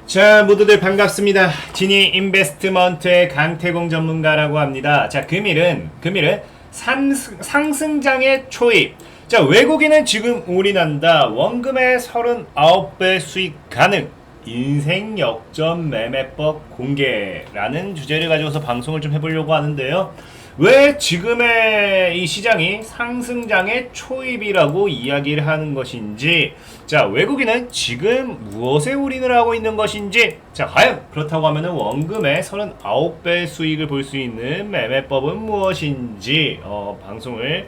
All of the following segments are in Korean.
자, 모두들 반갑습니다. 지니 인베스트먼트의 강태공 전문가라고 합니다. 자, 금일은 상승장의 초입. 자, 외국인은 지금 올인한다. 원금의 39배 수익 가능. 인생 역전 매매법 공개라는 주제를 가지고서 방송을 좀 해보려고 하는데요. 왜 지금의 이 시장이 상승장의 초입이라고 이야기를 하는 것인지, 자, 외국인은 지금 무엇에 올인을 하고 있는 것인지, 자, 과연 그렇다고 하면은 원금의 39배 수익을 볼 수 있는 매매법은 무엇인지 방송을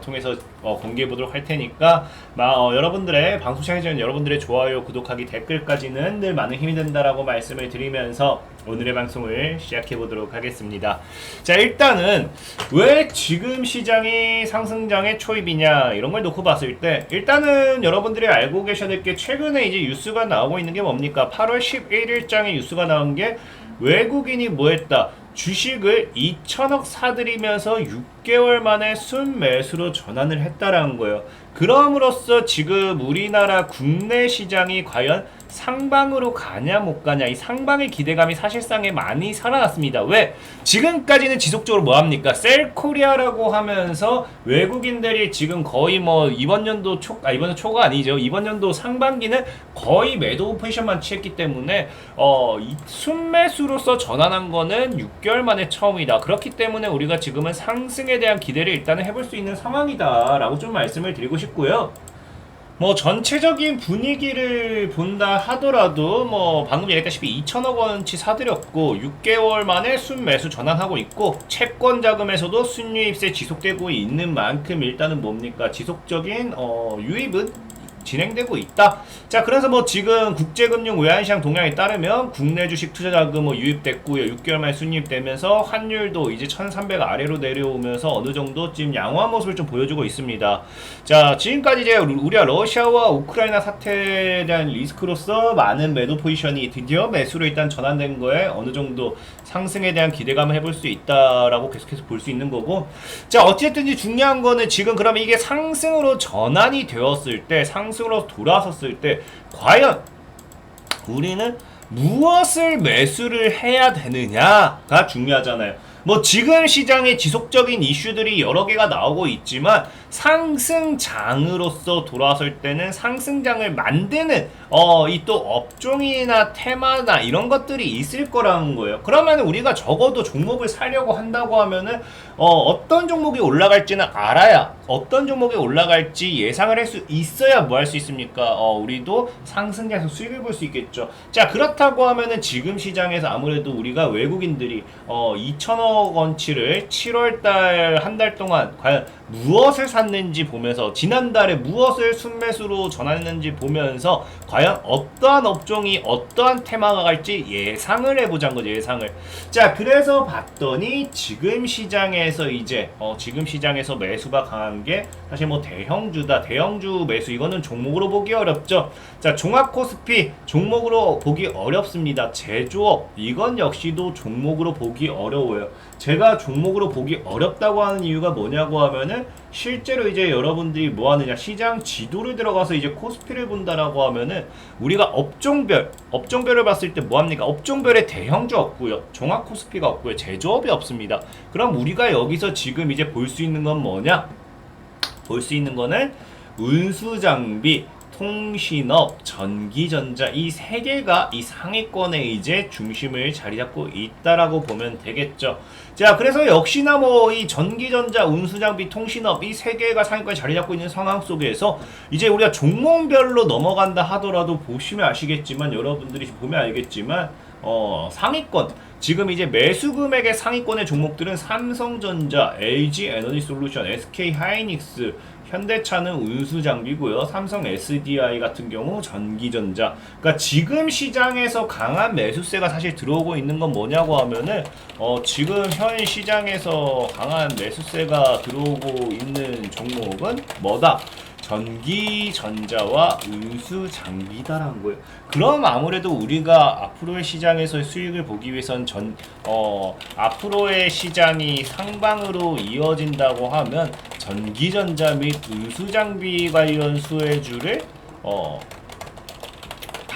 통해서 공개해 보도록 할 테니까 여러분들의 방송 시작하기 전에 여러분들의 좋아요, 구독하기, 댓글까지는 늘 많은 힘이 된다라고 말씀을 드리면서 오늘의 방송을 시작해 보도록 하겠습니다. 자, 일단은 왜 지금 시장이 상승장의 초입이냐 이런 걸 놓고 봤을 때, 일단은 여러분들이 알고 계셔야 될 게 최근에 이제 뉴스가 나오고 있는 게 뭡니까? 8월 11일장에 뉴스가 나온 게 외국인이 뭐 했다? 주식을 2천억 사들이면서 6개월 만에 순매수로 전환을 했다라는 거예요. 그럼으로써 지금 우리나라 국내 시장이 과연 상방으로 가냐 못 가냐, 이 상방의 기대감이 사실상에 많이 살아났습니다. 왜? 지금까지는 지속적으로 뭐 합니까? 셀코리아라고 하면서 외국인들이 지금 거의 이번 연도 이번 초가 아니죠. 이번 연도 상반기는 거의 매도 포지션만 취했기 때문에 순매수로서 전환한 거는 6개월 만에 처음이다. 그렇기 때문에 우리가 지금은 상승에 대한 기대를 일단은 해볼 수 있는 상황이다라고 좀 말씀을 드리고 싶고요. 전체적인 분위기를 본다 하더라도 방금 얘기했다시피 2천억 원치 사들였고 6개월 만에 순매수 전환하고 있고, 채권 자금에서도 순유입세 지속되고 있는 만큼 일단은 뭡니까? 지속적인 유입은 진행되고 있다. 자, 그래서 지금 국제금융 외환시장 동향에 따르면 국내 주식 투자 자금 유입됐고요. 6개월 만에 순유입되면서 환율도 이제 1,300 아래로 내려오면서 어느 정도 지금 양호한 모습을 좀 보여주고 있습니다. 자, 지금까지 이제 우리가 러시아와 우크라이나 사태에 대한 리스크로서 많은 매도 포지션이 드디어 매수로 일단 전환된 거에 어느 정도 상승에 대한 기대감을 해볼 수 있다라고 계속해서 볼 수 있는 거고, 자, 어쨌든지 중요한 거는 지금 그러면 이게 상승으로 전환이 되었을 때, 상승으로 돌아섰을 때 과연 우리는 무엇을 매수를 해야 되느냐가 중요하잖아요. 지금 시장에 지속적인 이슈들이 여러 개가 나오고 있지만 상승장으로서 돌아설 때는 상승장을 만드는 이 또 업종이나 테마나 이런 것들이 있을 거라는 거예요. 그러면 우리가 적어도 종목을 사려고 한다고 하면은 어떤 종목이 올라갈지는 알아야, 어떤 종목이 올라갈지 예상을 할 수 있어야 뭐 할 수 있습니까? 우리도 상승장에서 수익을 볼 수 있겠죠. 자, 그렇다고 하면은 지금 시장에서 아무래도 우리가 외국인들이 2천억 원치를 7월달 한 달 동안 과연 무엇을 샀는지 보면서, 지난달에 무엇을 순매수로 전환했는지 보면서 과연 어떠한 업종이 어떠한 테마가 갈지 예상을 해보자는 거죠. 예상을. 자, 그래서 봤더니 지금 시장에서 이제 지금 시장에서 매수가 강한 게 사실 대형주다. 대형주 매수, 이거는 종목으로 보기 어렵죠. 자, 종합코스피 종목으로 보기 어렵습니다. 제조업, 이건 역시도 종목으로 보기 어려워요. 제가 종목으로 보기 어렵다고 하는 이유가 뭐냐고 하면은, 실제로 이제 여러분들이 뭐 하느냐, 시장 지도를 들어가서 이제 코스피를 본다라고 하면은 우리가 업종별을 봤을 때 뭐 합니까? 업종별에 대형주 없고요, 종합 코스피가 없고요, 제조업이 없습니다. 그럼 우리가 여기서 지금 이제 볼 수 있는 건 뭐냐? 볼 수 있는 거는 운수장비, 통신업, 전기전자, 이 세 개가 이 상위권에 이제 중심을 자리 잡고 있다라고 보면 되겠죠. 자, 그래서 역시나 이 전기전자, 운수장비, 통신업, 이 세 개가 상위권에 자리 잡고 있는 상황 속에서 이제 우리가 종목별로 넘어간다 하더라도 보시면 아시겠지만, 여러분들이 보면 알겠지만 상위권, 지금 이제 매수 금액의 상위권의 종목들은 삼성전자, LG에너지솔루션, SK하이닉스, 현대차는 운수장비고요. 삼성 SDI 같은 경우 전기전자. 그러니까 지금 시장에서 강한 매수세가 사실 들어오고 있는 건 뭐냐고 하면은 지금 현 시장에서 강한 매수세가 들어오고 있는 종목은 뭐다? 전기전자와 운수장비다라는 거예요. 그럼 아무래도 우리가 앞으로의 시장에서의 수익을 보기 위해선 앞으로의 시장이 상방으로 이어진다고 하면 전기전자 및 운수장비 관련 수혜주를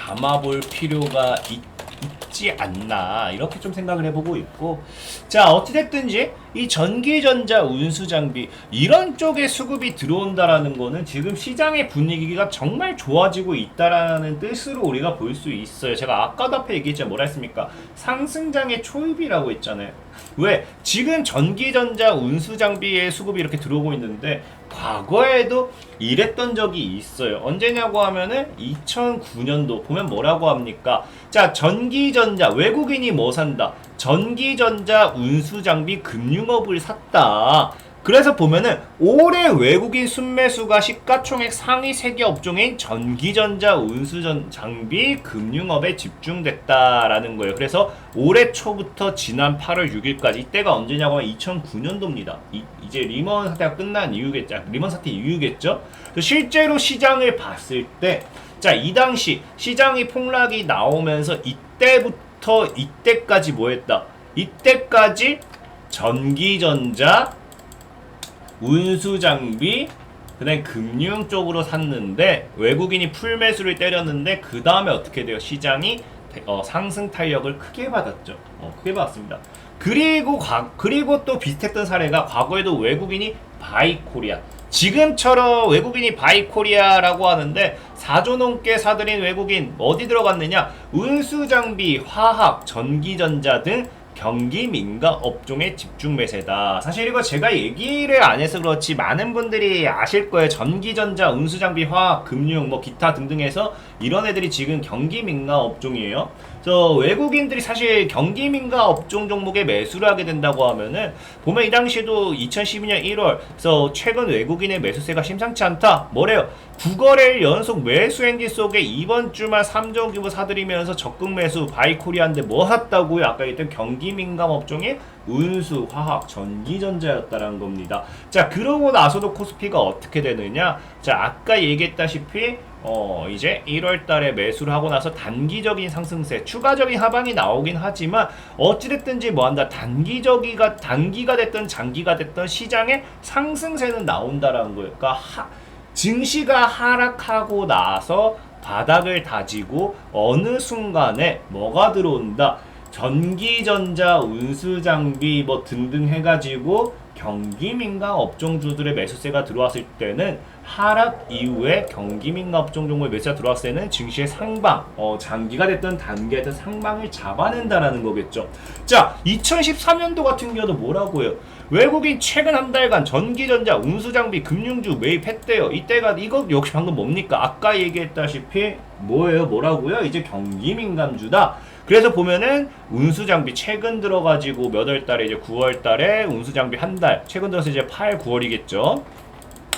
담아볼 필요가 있지 않나 이렇게 좀 생각을 해보고 있고, 자 어찌됐든지 이 전기전자 운수장비 이런 쪽에 수급이 들어온다라는 거는 지금 시장의 분위기가 정말 좋아지고 있다라는 뜻으로 우리가 볼 수 있어요. 제가 아까도 앞에 얘기했죠. 뭐라 했습니까? 상승장의 초입이라고 했잖아요. 왜? 지금 전기전자 운수장비의 수급이 이렇게 들어오고 있는데 과거에도 이랬던 적이 있어요. 언제냐고 하면은 2009년도 보면 뭐라고 합니까? 자, 전기전자 외국인이 뭐 산다? 전기전자 운수장비 금융업을 샀다. 그래서 보면은 올해 외국인 순매수가 시가총액 상위 세계 업종인 전기전자 운수전 장비 금융업에 집중됐다라는 거예요. 그래서 올해 초부터 지난 8월 6일까지 이때가 언제냐고 하면 2009년도입니다. 이제 리먼 사태가 끝난 이유겠죠. 리먼 사태 이유겠죠. 실제로 시장을 봤을 때, 자, 이 당시 시장이 폭락이 나오면서 이때부터 이때까지 뭐 했다? 이때까지 전기전자 운수장비 그다음에 금융 쪽으로 샀는데 외국인이 풀매수를 때렸는데 그 다음에 어떻게 돼요? 시장이 상승 탄력을 크게 받았죠. 크게 받았습니다. 그리고 또 비슷했던 사례가 과거에도 외국인이 바이코리아, 지금처럼 외국인이 바이코리아라고 하는데 4조 넘게 사들인 외국인 어디 들어갔느냐? 운수장비, 화학, 전기전자 등 경기 민감 업종의 집중 매세다. 사실 이거 제가 얘기를 안 해서 그렇지 많은 분들이 아실 거예요. 전기전자, 운수장비, 화학, 금융, 뭐 기타 등등해서 이런 애들이 지금 경기 민감 업종이에요. 저 외국인들이 사실 경기 민감 업종 종목에 매수를 하게 된다고 하면은 보면 이 당시에도 2012년 1월 그래서 최근 외국인의 매수세가 심상치 않다. 뭐래요? 9거래일 연속 매수 행진 속에 이번 주만 3조 규모 사들이면서 적극 매수 바이코리아인데 뭐 샀다고요? 아까 얘기했던 경기 민감 업종이 운수, 화학, 전기전자였다라는 겁니다. 자, 그러고 나서도 코스피가 어떻게 되느냐? 자, 아까 얘기했다시피 이제 1월 달에 매수를 하고 나서 단기적인 상승세, 추가적인 하방이 나오긴 하지만 어찌됐든지 뭐한다? 단기가 됐든 장기가 됐든 시장에 상승세는 나온다라는 거예요. 그러니까 증시가 하락하고 나서 바닥을 다지고 어느 순간에 뭐가 들어온다? 전기전자, 운수장비 뭐 등등 해가지고 경기민감 업종주들의 매수세가 들어왔을 때는 하락 이후에 경기민감 업종 종목의 매수세가 들어왔을 때는 증시의 상방, 장기가 됐든 단기가 됐든 상방을 잡아낸다라는 거겠죠. 자, 2013년도 같은 경우도 뭐라고 해요? 외국인 최근 한 달간 전기전자, 운수장비, 금융주 매입했대요. 이거 역시 방금 뭡니까? 아까 얘기했다시피 뭐예요? 뭐라고요? 이제 경기민감주다. 그래서 보면은 운수장비 최근 들어가지고 몇 월 달에 이제 9월 달에 운수장비 한 달, 최근 들어서 이제 8, 9월이겠죠.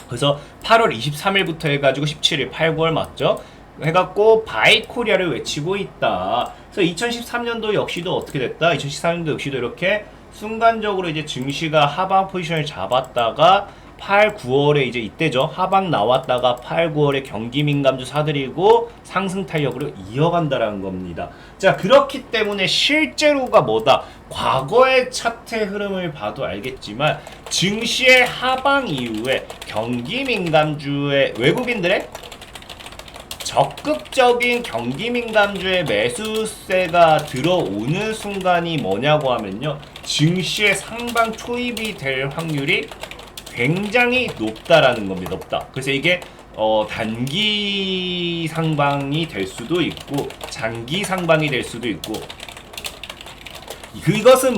그래서 8월 23일부터 해가지고 17일, 8, 9월 맞죠? 해갖고 바이코리아를 외치고 있다. 그래서 2013년도 역시도 어떻게 됐다? 2013년도 역시도 이렇게 순간적으로 이제 증시가 하방 포지션을 잡았다가 8, 9월에 이제 이때죠. 하방 나왔다가 8, 9월에 경기 민감주 사들이고 상승 탄력으로 이어간다라는 겁니다. 자, 그렇기 때문에 실제로가 뭐다? 과거의 차트 흐름을 봐도 알겠지만 증시의 하방 이후에 경기 민감주의 외국인들의 적극적인 경기 민감주의 매수세가 들어오는 순간이 뭐냐고 하면요. 증시의 상방 초입이 될 확률이 굉장히 높다라는 겁니다. 높다. 그래서 이게 단기 상방이 될 수도 있고 장기 상방이 될 수도 있고 이것은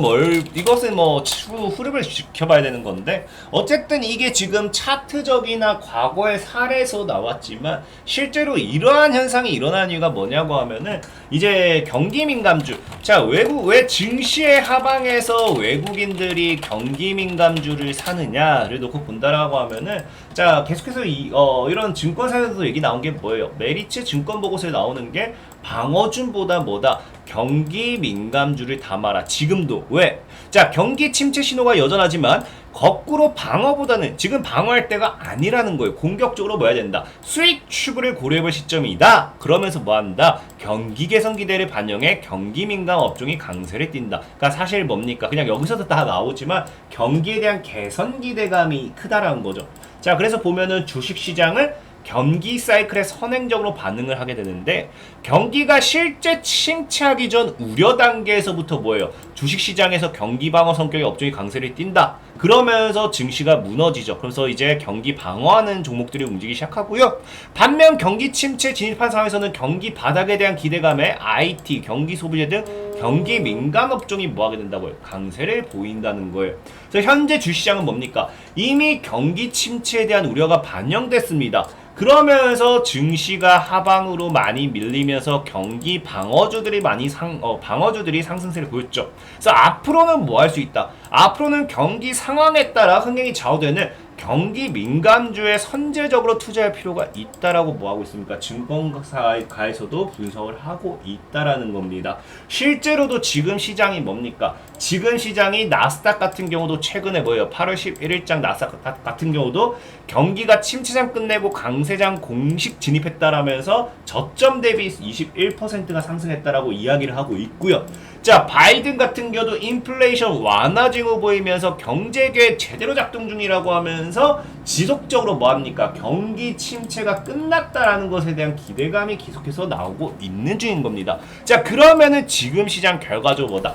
뭐 추후 흐름을 지켜봐야 되는 건데 어쨌든 이게 지금 차트적이나 과거의 사례에서 나왔지만 실제로 이러한 현상이 일어나는 이유가 뭐냐고 하면은 이제 경기 민감주, 자, 왜 증시의 하방에서 외국인들이 경기 민감주를 사느냐를 놓고 본다라고 하면은 자, 계속해서 이런 증권사에서도 얘기 나온 게 뭐예요? 메리츠 증권 보고서에 나오는 게 방어준보다 뭐다? 경기 민감주를 담아라. 지금도. 왜? 자, 경기 침체 신호가 여전하지만 거꾸로 방어보다는 지금 방어할 때가 아니라는 거예요. 공격적으로 뭐 해야 된다? 수익 추구를 고려해볼 시점이다. 그러면서 뭐 한다? 경기 개선 기대를 반영해 경기 민감 업종이 강세를 띈다. 그러니까 사실 뭡니까? 그냥 여기서도 다 나오지만 경기에 대한 개선 기대감이 크다라는 거죠. 자, 그래서 보면은 주식시장을 경기 사이클에 선행적으로 반응을 하게 되는데 경기가 실제 침체하기 전 우려 단계에서부터 뭐예요? 주식시장에서 경기 방어 성격의 업종이 강세를 띈다. 그러면서 증시가 무너지죠. 그래서 이제 경기 방어하는 종목들이 움직이기 시작하고요. 반면 경기 침체 진입한 상황에서는 경기 바닥에 대한 기대감에 IT, 경기 소비재 등 경기 민감 업종이 뭐하게 된다고요? 강세를 보인다는 거예요. 그래서 현재 주시장은 뭡니까? 이미 경기 침체에 대한 우려가 반영됐습니다. 그러면서 증시가 하방으로 많이 밀리면서 경기 방어주들이 방어주들이 상승세를 보였죠. 그래서 앞으로는 뭐 할 수 있다? 앞으로는 경기 상황에 따라 흥행이 좌우되는 경기 민감주에 선제적으로 투자할 필요가 있다라고 뭐 하고 있습니까? 증권가에서도 분석을 하고 있다라는 겁니다. 실제로도 지금 시장이 뭡니까? 지금 시장이 나스닥 같은 경우도 최근에 뭐예요? 8월 11일장 나스닥 같은 경우도 경기가 침체장 끝내고 강세장 공식 진입했다라면서 저점 대비 21%가 상승했다라고 이야기를 하고 있고요. 자, 바이든 같은 경우도 인플레이션 완화 징후 보이면서 경제계획 제대로 작동 중이라고 하면서 지속적으로 뭐합니까? 경기 침체가 끝났다라는 것에 대한 기대감이 계속해서 나오고 있는 중인 겁니다. 자, 그러면은 지금 시장 결과적으로 뭐다?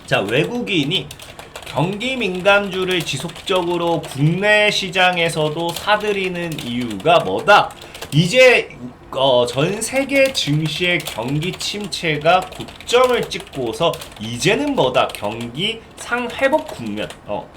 자, 외국인이 경기 민감주를 지속적으로 국내 시장에서도 사들이는 이유가 뭐다? 이제 전 세계 증시의 경기 침체가 고점을 찍고서 이제는 뭐다? 경기 회복 국면,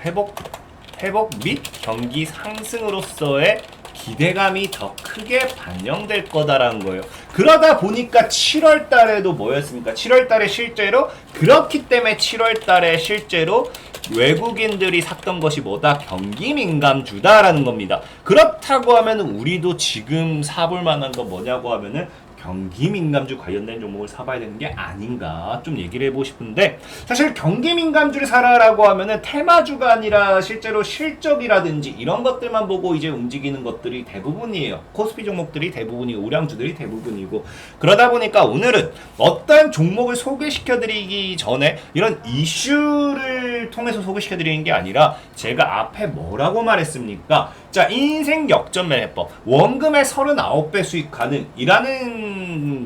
회복 및 경기 상승으로서의 기대감이 더 크게 반영될 거다라는 거예요. 그러다 보니까 7월 달에도 뭐였습니까? 7월 달에 실제로 그렇기 때문에 7월 달에 실제로 외국인들이 샀던 것이 뭐다? 경기 민감주다라는 겁니다. 그렇다고 하면 우리도 지금 사볼 만한 거 뭐냐고 하면은 경기 민감주 관련된 종목을 사봐야 되는 게 아닌가 좀 얘기를 해보고 싶은데, 사실 경기 민감주를 사라라고 하면은 테마주가 아니라 실제로 실적이라든지 이런 것들만 보고 이제 움직이는 것들이 대부분이에요. 코스피 종목들이 대부분이고 우량주들이 대부분이고, 그러다 보니까 오늘은 어떤 종목을 소개시켜드리기 전에 이런 이슈를 통해서 소개시켜드리는 게 아니라 제가 앞에 뭐라고 말했습니까? 자, 인생 역전 매매법, 원금의 39배 수익 가능이라는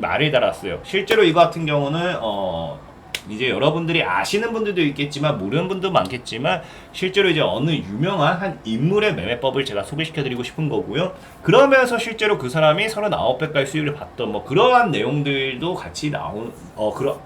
말을 달았어요. 실제로 이거 같은 경우는 이제 여러분들이 아시는 분들도 있겠지만 모르는 분도 많겠지만 실제로 이제 어느 유명한 한 인물의 매매법을 제가 소개시켜드리고 싶은 거고요. 그러면서 실제로 그 사람이 39배까지 수익을 봤던 뭐 그러한 내용들도 같이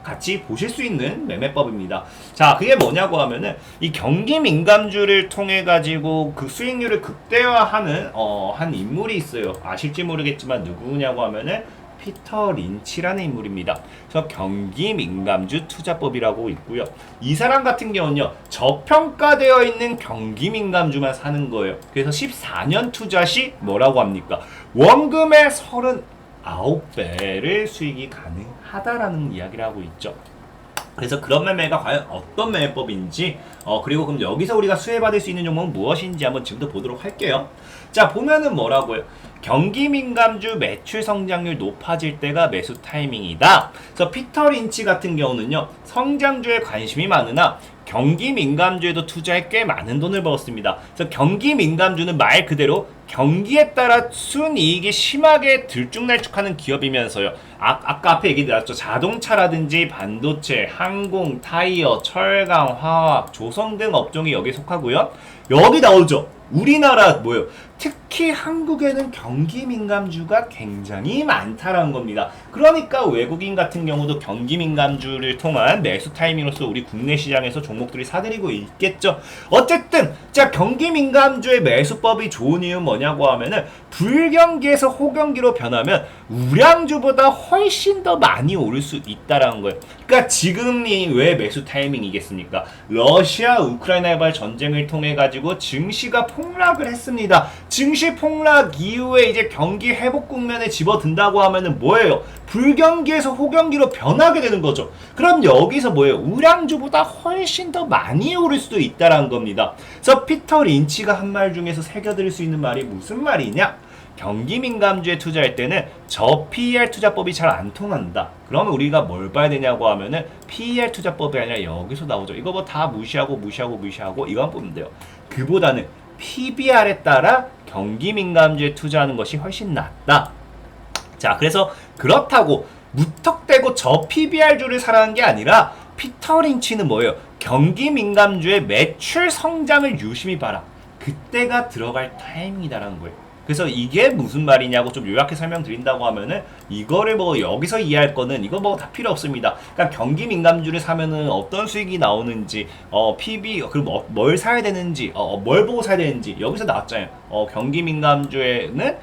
같이 보실 수 있는 매매법입니다. 자, 그게 뭐냐고 하면은 이 경기 민감주를 통해 가지고 그 수익률을 극대화하는 한 인물이 있어요. 아실지 모르겠지만 누구냐고 하면은 피터 린치라는 인물입니다. 그래서 경기 민감주 투자법이라고 있고요. 이 사람 같은 경우는요, 저평가되어 있는 경기 민감주만 사는 거예요. 그래서 14년 투자 시 뭐라고 합니까? 원금의 39배를 수익이 가능하다라는 이야기를 하고 있죠. 그래서 그런 매매가 과연 어떤 매매법인지 그리고 그럼 여기서 우리가 수혜받을 수 있는 종목은 무엇인지 한번 지금부터 보도록 할게요. 자, 보면은 뭐라고요? 경기 민감주 매출 성장률 높아질 때가 매수 타이밍이다. 그래서 피터 린치 같은 경우는요, 성장주에 관심이 많으나 경기 민감주에도 투자에 꽤 많은 돈을 벌었습니다. 그래서 경기 민감주는 말 그대로 경기에 따라 순이익이 심하게 들쭉날쭉하는 기업이면서요. 아까 앞에 얘기 드렸죠. 자동차라든지 반도체, 항공, 타이어, 철강, 화학, 조성 등 업종이 여기에 속하고요. 여기 나오죠. 우리나라 뭐예요? 특히 한국에는 경기 민감주가 굉장히 많다라는 겁니다. 그러니까 외국인 같은 경우도 경기 민감주를 통한 매수 타이밍으로서 우리 국내 시장에서 종목들이 사들이고 있겠죠. 어쨌든 자, 경기 민감주의 매수법이 좋은 이유는 뭐냐고 하면은 불경기에서 호경기로 변하면 우량주보다 훨씬 더 많이 오를 수 있다라는 거예요. 그러니까 지금이 왜 매수 타이밍이겠습니까? 러시아 우크라이나 발 전쟁을 통해 가지고 증시가 폭락을 했습니다. 증시 폭락 이후에 이제 경기 회복 국면에 집어든다고 하면은 뭐예요? 불경기에서 호경기로 변하게 되는 거죠. 그럼 여기서 뭐예요? 우량주보다 훨씬 더 많이 오를 수도 있다라는 겁니다. 그래서 피터 린치가 한 말 중에서 새겨드릴 수 있는 말이 무슨 말이냐? 경기 민감주에 투자할 때는 저 PER 투자법이 잘 안 통한다. 그러면 우리가 뭘 봐야 되냐고 하면은 PER 투자법이 아니라 여기서 나오죠. 이거 뭐 다 무시하고 이건 보면 돼요. 그보다는 PBR에 따라 경기 민감주에 투자하는 것이 훨씬 낫다. 자, 그래서 그렇다고 무턱대고 저 PBR주를 사라는 게 아니라 피터 린치는 뭐예요? 경기 민감주의 매출 성장을 유심히 봐라. 그때가 들어갈 타이밍이다라는 거예요. 그래서 이게 무슨 말이냐고 좀 요약해 설명드린다고 하면은 이거를 뭐 여기서 이해할 거는 이거 뭐 다 필요 없습니다. 그러니까 경기 민감주를 사면은 어떤 수익이 나오는지, PB 그리고 뭘 사야 되는지, 뭘 보고 사야 되는지 여기서 나왔잖아요. 경기 민감주에는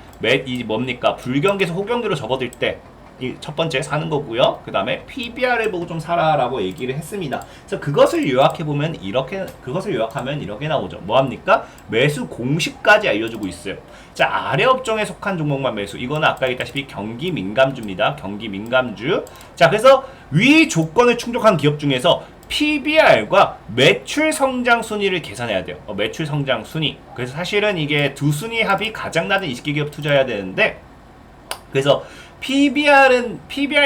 이 뭡니까 불경기에서 호경기로 접어들 때. 이 첫 번째 사는 거고요. 그 다음에 PBR을 보고 좀 사라라고 얘기를 했습니다. 그래서 그것을 요약하면 이렇게 나오죠. 뭐합니까? 매수 공식까지 알려주고 있어요. 자, 아래 업종에 속한 종목만 매수. 이거는 아까 얘기했다시피 경기 민감주입니다. 경기 민감주. 자, 그래서 위 조건을 충족한 기업 중에서 PBR과 매출 성장 순위를 계산해야 돼요. 매출 성장 순위. 그래서 사실은 이게 두 순위 합이 가장 낮은 20개 기업 투자해야 되는데, 그래서 PBR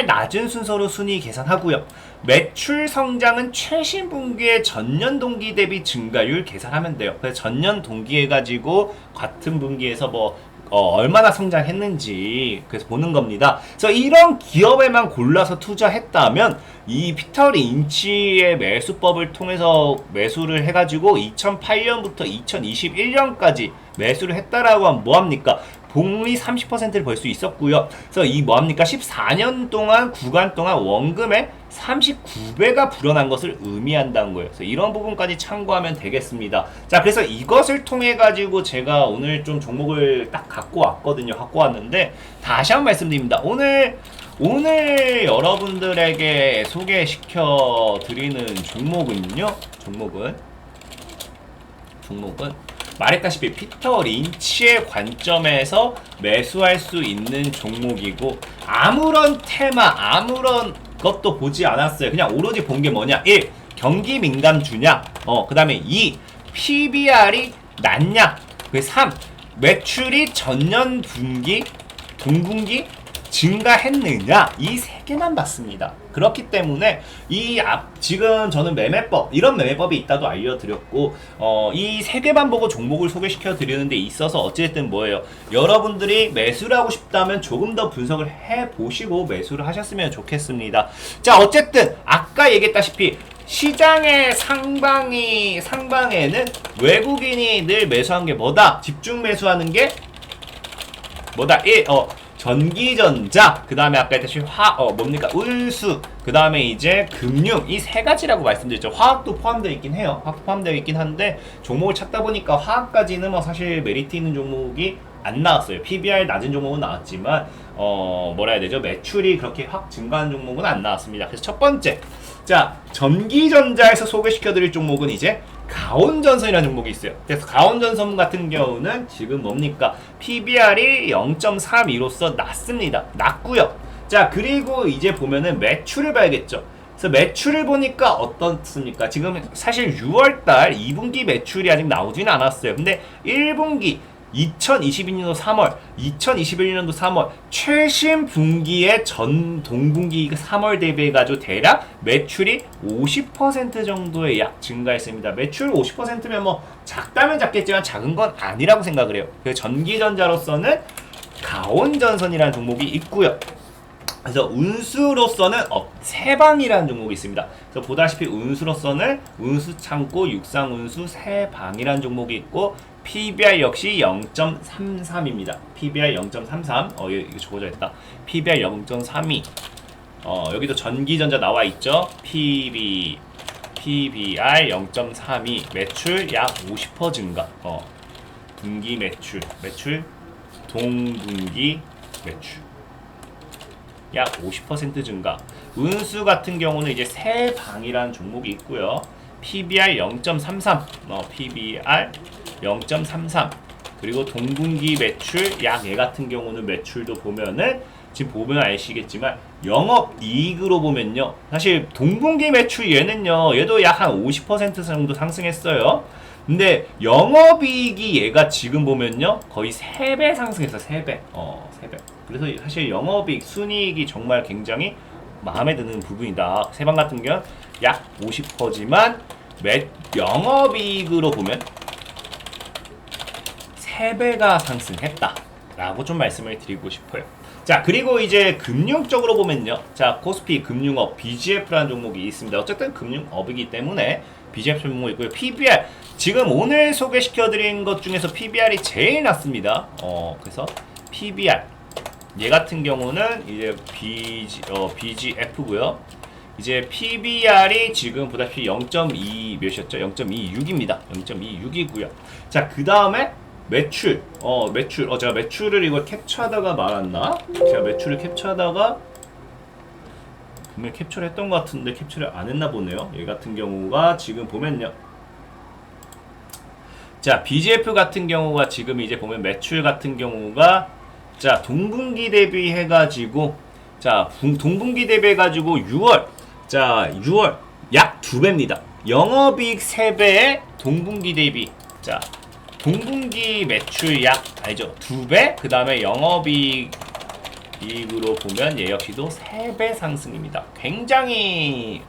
낮은 순서로 순위 계산하고요. 매출 성장은 최신 분기의 전년 동기 대비 증가율 계산하면 돼요. 그래서 전년 동기 해가지고 같은 분기에서 뭐 얼마나 성장했는지 그래서 보는 겁니다. 그래서 이런 기업에만 골라서 투자했다면 이 피터 린치의 매수법을 통해서 매수를 해가지고 2008년부터 2021년까지 매수를 했다라고 하면 뭐합니까? 복리 30%를 벌 수 있었고요. 그래서 이 뭐합니까? 14년 동안 구간 동안 원금의 39배가 불어난 것을 의미한다는 거예요. 그래서 이런 부분까지 참고하면 되겠습니다. 자, 그래서 이것을 통해 가지고 제가 오늘 좀 종목을 딱 갖고 왔거든요. 갖고 왔는데 다시 한번 말씀드립니다. 오늘 여러분들에게 소개시켜 드리는 종목은요. 종목은 말했다시피 피터 린치의 관점에서 매수할 수 있는 종목이고 아무런 테마, 아무런 것도 보지 않았어요. 그냥 오로지 본 게 뭐냐? 1. 경기 민감주냐? 그 다음에 2. PBR이 낮냐? 3. 매출이 전년 분기, 동분기 증가했느냐? 이 세 개만 봤습니다. 그렇기 때문에 지금 저는 이런 매매법이 있다도 알려드렸고, 이 세 개만 보고 종목을 소개시켜 드리는 데 있어서 어쨌든 뭐예요? 여러분들이 매수를 하고 싶다면 조금 더 분석을 해보시고 매수를 하셨으면 좋겠습니다. 자, 어쨌든 아까 얘기했다시피 시장의 상방에는 외국인이 늘 매수한 게 뭐다? 집중 매수하는 게 뭐다? 1. 전기전자, 그 다음에 아까 했듯이 운수, 그 다음에 이제 금융, 이 세 가지라고 말씀드렸죠. 화학도 포함되어 있긴 해요. 화학도 포함되어 있긴 한데 종목을 찾다 보니까 화학까지는 뭐 사실 메리트 있는 종목이 안 나왔어요. PBR 낮은 종목은 나왔지만 뭐라 해야 되죠? 매출이 그렇게 확 증가한 종목은 안 나왔습니다. 그래서 첫 번째, 자, 전기전자에서 소개시켜드릴 종목은 이제 가온전선이라는 종목이 있어요. 그래서 가온전선 같은 경우는 지금 뭡니까? PBR이 0.32로서 낮습니다. 낮고요. 자, 그리고 이제 보면은 매출을 봐야겠죠. 그래서 매출을 보니까 어떻습니까? 지금 사실 6월달 2분기 매출이 아직 나오진 않았어요. 근데 1분기 2022년도 3월, 2021년도 3월 최신 분기의 전 동분기 3월 대비해가지고 대략 매출이 50% 정도의 약 증가했습니다. 매출 50%면 뭐 작다면 작겠지만 작은 건 아니라고 생각을 해요. 그래서 전기전자로서는 가온전선이라는 종목이 있고요. 그래서 운수로서는 세방이라는 종목이 있습니다. 그래서 보다시피 운수로서는 운수창고, 육상운수, 세방이라는 종목이 있고 PBR 역시 0.33입니다. PBR 0.33. 이거 적어져 있다. PBR 0.32. 여기도 전기전자 나와 있죠. PBR 0.32. 매출 약 50% 증가. 분기 매출, 동분기 매출. 약 50% 증가. 운수 같은 경우는 이제 세방이라는 종목이 있고요. PBR 0.33. PBR 0.33. 그리고 동분기 매출 약 얘 같은 경우는 매출도 보면은 지금 보면 아시겠지만 영업이익으로 보면요. 사실 동분기 매출 얘도 약 한 50% 정도 상승했어요. 근데 영업이익이 얘가 지금 보면요. 거의 3배 상승했어. 3배. 3배. 그래서 사실 영업이익, 순이익이 정말 굉장히 마음에 드는 부분이다. 세방 같은 경우는 약 50%지만 영업이익으로 보면 3배가 상승했다 라고 좀 말씀을 드리고 싶어요. 자, 그리고 이제 금융적으로 보면요, 자, 코스피 금융업 BGF라는 종목이 있습니다. 어쨌든 금융업이기 때문에 BGF 종목이 있고요. PBR 지금 오늘 소개시켜드린 것 중에서 PBR이 제일 낮습니다. 그래서 PBR 얘 같은 경우는 이제 BGF고요. 이제 PBR이 지금 보다시피 0.2 몇이었죠? 0.26입니다. 0.26이고요. 자, 그 다음에 매출, 제가 매출을 이거 캡처하다가 말았나? 제가 매출을 캡처하다가 분명히 캡처를 했던 것 같은데 캡처를 안 했나 보네요. 얘 같은 경우가 지금 보면요. 자, BGF 같은 경우가 지금 이제 보면 매출 같은 경우가 자, 동분기 대비 해가지고 자, 동분기 대비 해가지고 6월 약 2배입니다. 영업이익 3배에 동분기 대비 자, 동분기 매출 약 알죠? 2배 그 다음에 영업이익으로 보면 얘 역시도 3배 상승입니다. 굉장히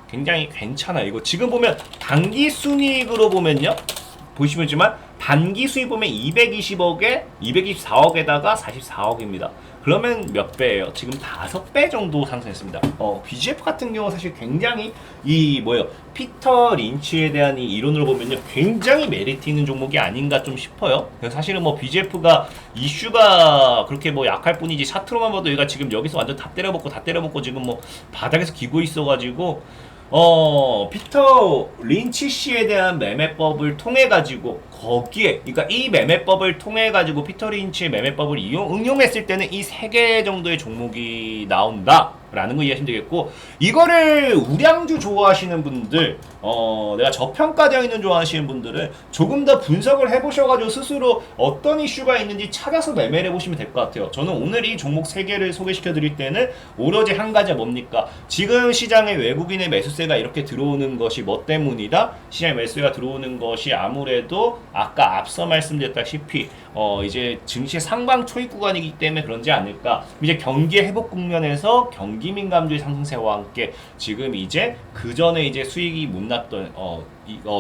굉장히 괜찮아요. 이거 지금 보면 단기 순이익으로 보면요, 보시면지만 단기 수익 보면 220억에 224억에다가 44억입니다. 그러면 몇 배예요? 지금 5배 정도 상승했습니다. BGF 같은 경우 사실 굉장히 피터 린치에 대한 이 이론으로 보면요, 굉장히 메리트 있는 종목이 아닌가 좀 싶어요. 그래서 사실은 BGF가 이슈가 그렇게 약할 뿐이지 차트로만 봐도 얘가 지금 여기서 완전 다 때려먹고 지금 바닥에서 기고 있어가지고 피터 린치 씨에 대한 매매법을 통해 가지고 거기에, 그러니까 이 매매법을 통해 가지고 피터 린치의 매매법을 응용했을 때는 이 3개 정도의 종목이 나온다라는 거 이해하시면 되겠고, 이거를 우량주 좋아하시는 분들, 내가 저평가되어 있는 좋아하시는 분들은 조금 더 분석을 해보셔가지고 스스로 어떤 이슈가 있는지 찾아서 매매를 해보시면 될 것 같아요. 저는 오늘 이 종목 3개를 소개시켜 드릴 때는 오로지 한 가지가 뭡니까? 지금 시장에 외국인의 매수세가 이렇게 들어오는 것이 뭐 때문이다? 시장에 매수세가 들어오는 것이 아무래도 아까 앞서 말씀드렸다시피 이제 증시 상방 초입 구간이기 때문에 그런지 않을까. 이제 경기 회복 국면에서 경기 민감주의 상승세와 함께 지금 이제 그 전에 이제 수익이 못 났던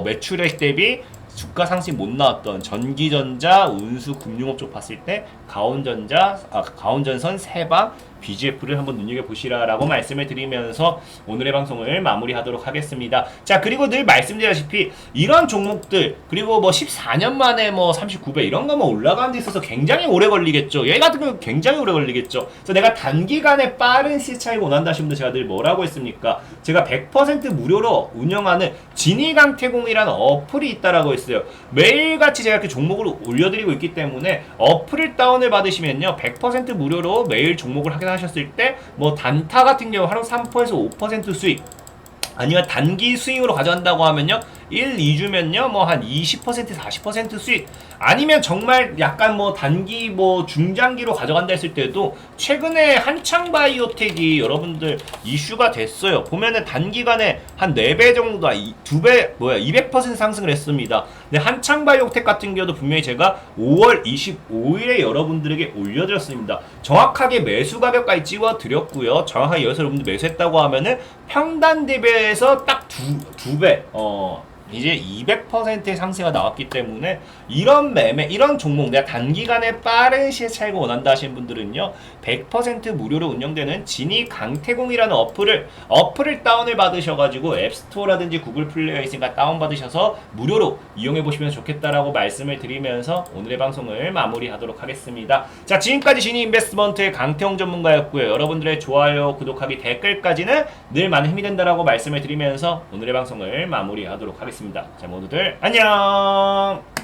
매출액 대비 주가 상승이 못 나왔던 전기전자, 운수, 금융업 쪽 봤을 때 가온전선, 세방, BGF를 한번 눈여겨보시라라고 말씀을 드리면서 오늘의 방송을 마무리하도록 하겠습니다. 자, 그리고 늘 말씀드렸다시피 이런 종목들, 그리고 14년 만에 39배 이런 거 올라가는 데 있어서 굉장히 오래 걸리겠죠. 얘 같은 경우 굉장히 오래 걸리겠죠. 그래서 내가 단기간에 빠른 시세 차익을 원한다 하시는 분들 제가 늘 뭐라고 했습니까? 제가 100% 무료로 운영하는 진이강태공이라는 어플이 있다라고 했어요. 매일같이 제가 이렇게 종목을 올려드리고 있기 때문에 어플을 다운을 받으시면요, 100% 무료로 매일 종목을 확인하셨을 때 단타 같은 경우 하루 3%에서 5% 수익, 아니면 단기 수익으로 가져간다고 하면요 1, 2주면요 한 20%, 40% 수익, 아니면 정말 약간 단기 중장기로 가져간다 했을 때도 최근에 한창바이오텍이 여러분들 이슈가 됐어요. 보면은 단기간에 한 4배 정도, 2배 200% 상승을 했습니다. 근데 한창바이오텍 같은 경우도 분명히 제가 5월 25일에 여러분들에게 올려드렸습니다. 정확하게 매수 가격까지 찍어드렸고요. 정확하게 여기서 여러분들 매수했다고 하면은 평단 대비해서 딱 두 배, 이제 200%의 상승가 나왔기 때문에 이런 이런 종목, 내가 단기간에 빠른 시세 차익을 원한다 하시는 분들은요 100% 무료로 운영되는 진이 강태공이라는 어플을 다운을 받으셔가지고 앱스토어라든지 구글 플레이어에 있으니까 다운받으셔서 무료로 이용해 보시면 좋겠다라고 말씀을 드리면서 오늘의 방송을 마무리하도록 하겠습니다. 자, 지금까지 진이 인베스트먼트의 강태공 전문가였고요. 여러분들의 좋아요, 구독하기, 댓글까지는 늘 많은 힘이 된다라고 말씀을 드리면서 오늘의 방송을 마무리하도록 하겠습니다. 자, 모두들 안녕.